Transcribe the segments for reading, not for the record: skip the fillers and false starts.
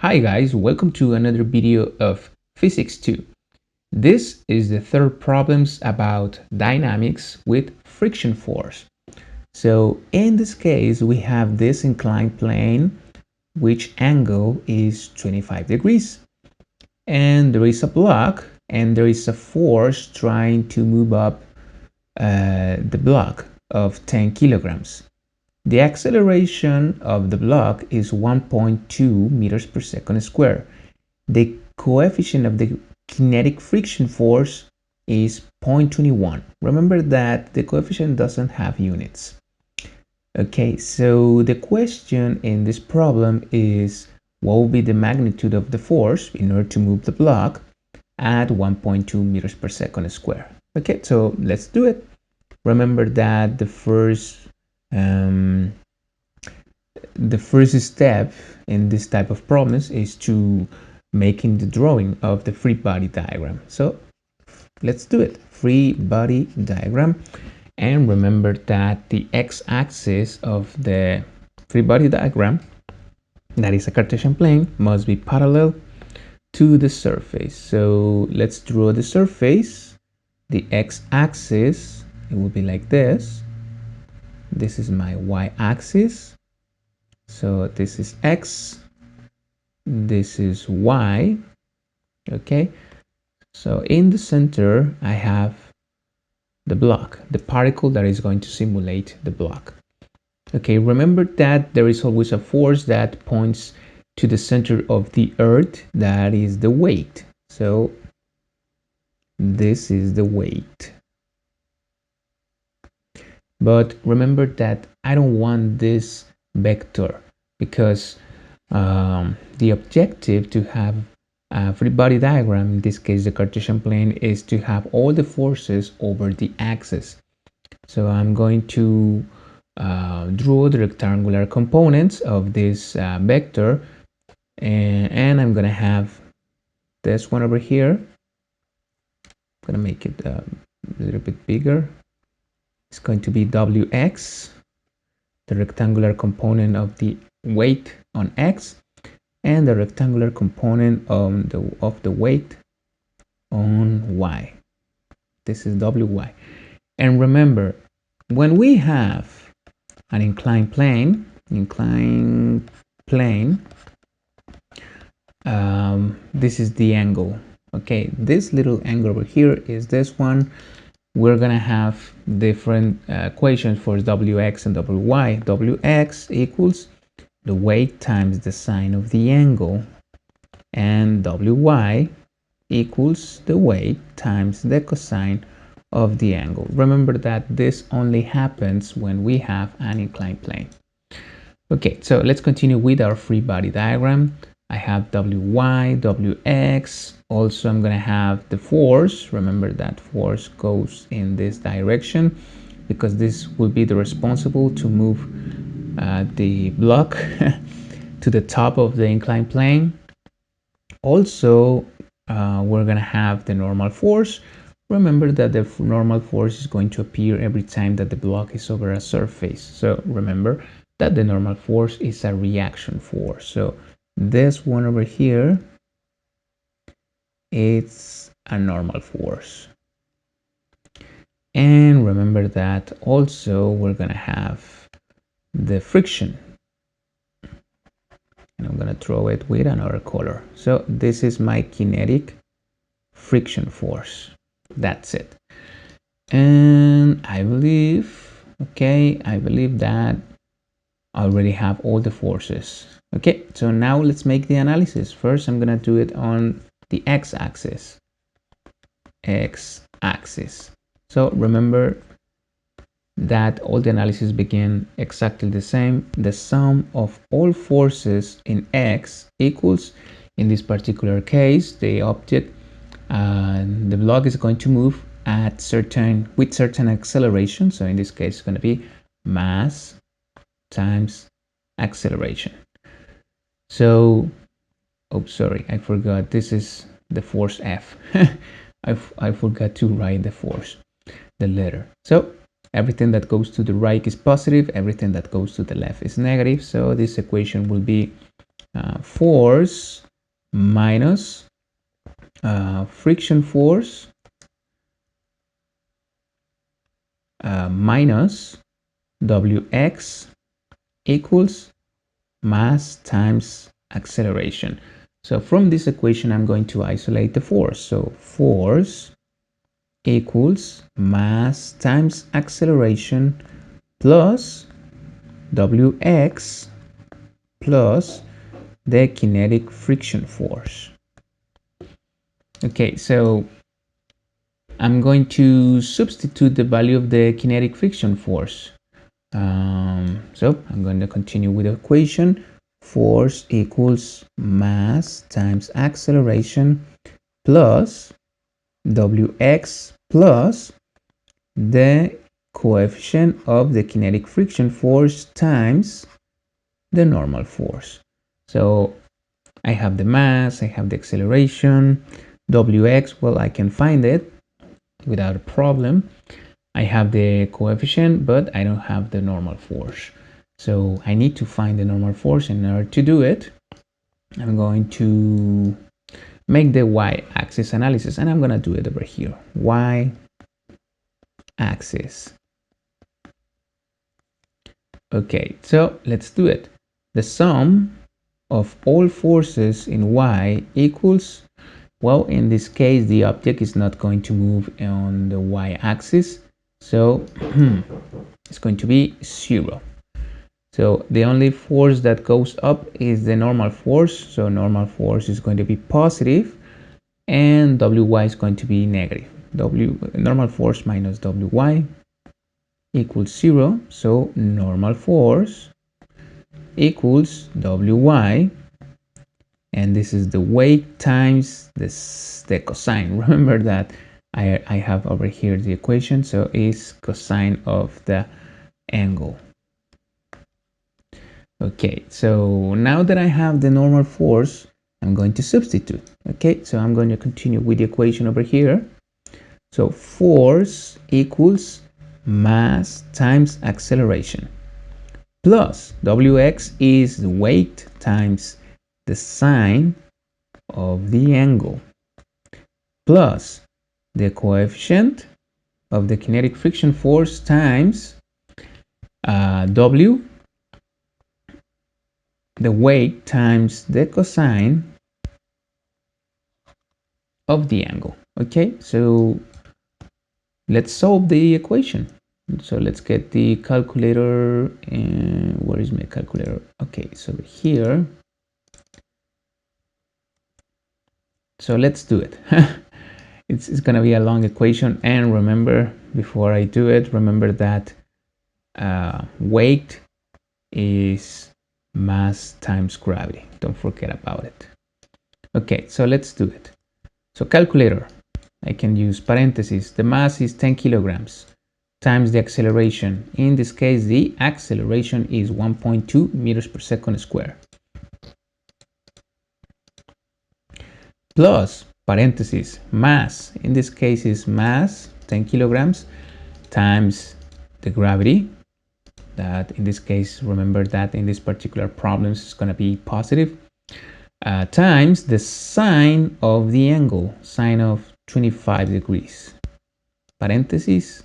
Hi guys, welcome to another video of Physics 2. This is the third problems about dynamics with friction force. So in this case, we have this inclined plane, which angle is 25 degrees. And there is a block and there is a force trying to move up the block of 10 kilograms. The acceleration of the block is 1.2 meters per second square. The coefficient of the kinetic friction force is 0.21. Remember that the coefficient doesn't have units. Okay, so the question in this problem is what will be the magnitude of the force in order to move the block at 1.2 meters per second square. Okay, so let's do it. Remember that the first step in this type of problems is to making the drawing of the free body diagram. So let's do it. Free body diagram. And remember that the x-axis of the free body diagram, that is a Cartesian plane, must be parallel to the surface. So let's draw the surface. The x-axis, it will be like this. This is my y-axis. So this is x, this is y. Okay, so in the center I have the block, the particle that is going to simulate the block. Okay, remember that there is always a force that points to the center of the earth, that is the weight. So this is the weight. But remember that I don't want this vector because the objective to have a free body diagram, in this case the Cartesian plane, is to have all the forces over the axis. So I'm going to draw the rectangular components of this vector, and I'm gonna have this one over here. I'm gonna make it a little bit bigger. It's going to be Wx, the rectangular component of the weight on x, and the rectangular component of the weight on y. This is Wy. And remember, when we have an inclined plane, this is the angle. Okay, this little angle over here is this one. We're gonna have different equations for Wx and Wy. Wx equals the weight times the sine of the angle, and Wy equals the weight times the cosine of the angle. Remember that this only happens when we have an inclined plane. Okay, so let's continue with our free body diagram. I have Wy, Wx. Also, I'm going to have the force. Remember that force goes in this direction because this will be the responsible to move the block to the top of the inclined plane. Also, we're going to have the normal force. Remember that the normal force is going to appear every time that the block is over a surface. So remember that the normal force is a reaction force. So this one over here, it's a normal force. And remember that also we're going to have the friction. And I'm going to throw it with another color. So this is my kinetic friction force. That's it. And I believe, okay, I believe that I already have all the forces. Okay, so now let's make the analysis. First, I'm gonna do it on the x-axis. So remember that all the analysis begin exactly the same. The sum of all forces in x equals, in this particular case, the object, the block is going to move at certain acceleration. So in this case, it's going to be mass times acceleration. So, oh, sorry, I forgot. This is the force F. I forgot to write the force, the letter. So everything that goes to the right is positive. Everything that goes to the left is negative. So this equation will be force minus friction force minus Wx equals mass times acceleration. So from this equation, I'm going to isolate the force. So force equals mass times acceleration plus Wx plus the kinetic friction force. Okay, so I'm going to substitute the value of the kinetic friction force. So I'm going to continue with the equation. Force equals mass times acceleration plus Wx plus the coefficient of the kinetic friction force times the normal force. So I have the mass, I have the acceleration, Wx, well, I can find it without a problem. I have the coefficient, but I don't have the normal force. So I need to find the normal force. In order to do it, I'm going to make the y-axis analysis, and I'm going to do it over here. Y-axis. Okay, so let's do it. The sum of all forces in y equals, well, in this case, the object is not going to move on the y-axis, so it's going to be 0. So the only force that goes up is the normal force, so normal force is going to be positive, and Wy is going to be negative. Normal force minus Wy equals 0, so normal force equals Wy, and this is the weight times the cosine. Remember that I have over here the equation, so is cosine of the angle. Okay, so now that I have the normal force, I'm going to substitute. Okay, so I'm going to continue with the equation over here. So force equals mass times acceleration plus Wx is the weight times the sine of the angle plus the coefficient of the kinetic friction force times W, the weight times the cosine of the angle. Okay, so let's solve the equation. So let's get the calculator, and where is my calculator? Okay, so here. So let's do it. It's gonna be a long equation, and remember, before I do it, remember that weight is mass times gravity. Don't forget about it. Okay, so let's do it. So calculator, I can use parentheses. The mass is 10 kilograms times the acceleration. In this case, the acceleration is 1.2 meters per second square. Plus parentheses, mass. In this case is mass, 10 kilograms, times the gravity. That in this case, remember that in this particular problem is going to be positive. Times the sine of the angle, sine of 25 degrees. Parentheses,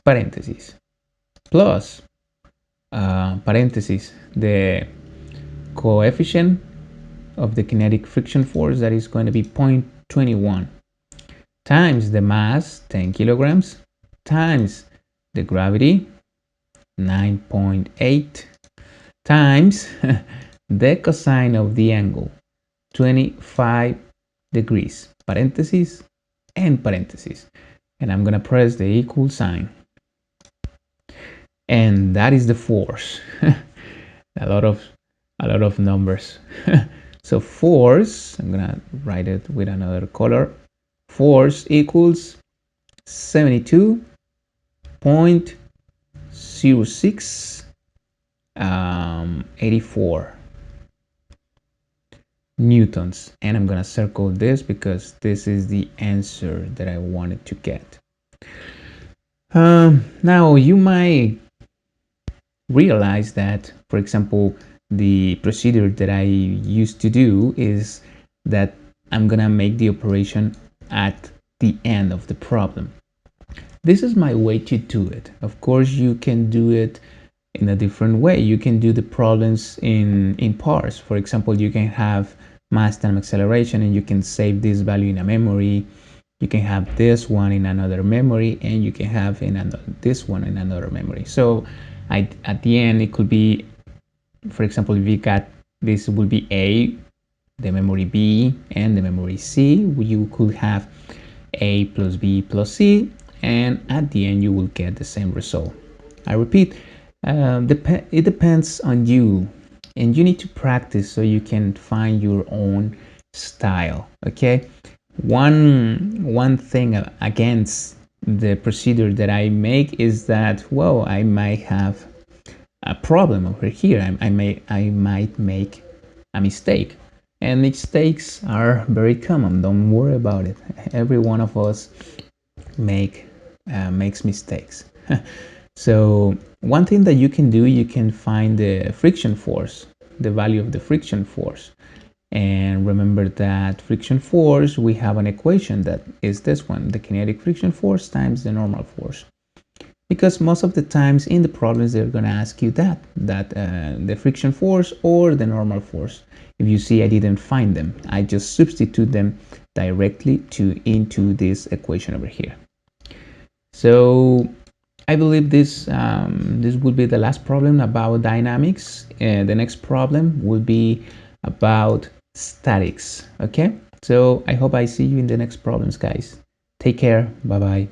parentheses, plus parentheses, the coefficient of the kinetic friction force, that is going to be 0.21, times the mass, 10 kilograms, times the gravity, 9.8, times the cosine of the angle, 25 degrees, parentheses and parentheses. And I'm going to press the equal sign. And that is the force. a lot of numbers. So force, I'm gonna write it with another color. Force equals 72.06 84 newtons, and I'm gonna circle this because this is the answer that I wanted to get. Now you might realize that, for example, the procedure that I used to do is that I'm gonna make the operation at the end of the problem. This is my way to do it. Of course, you can do it in a different way. You can do the problems in parts. For example, you can have mass time acceleration and you can save this value in a memory. You can have this one in another memory, and you can have this one in another memory. So at the end, it could be, for example, if you got this will be A, the memory B, and the memory C. You could have A plus B plus C, and at the end you will get the same result. I repeat, it depends on you, and you need to practice so you can find your own style. Okay, one thing against the procedure that I make is that, well, I might have a problem over here. I might make a mistake, and mistakes are very common. Don't worry about it. Every one of us makes mistakes. So one thing that you can do, you can find the friction force, the value of the friction force. And remember that friction force, we have an equation that is this one, the kinetic friction force times the normal force. Because most of the times in the problems, they're going to ask you that the friction force or the normal force. If you see, I didn't find them. I just substitute them directly into this equation over here. So I believe this will be the last problem about dynamics. The next problem will be about statics. Okay, so I hope I see you in the next problems, guys. Take care. Bye bye.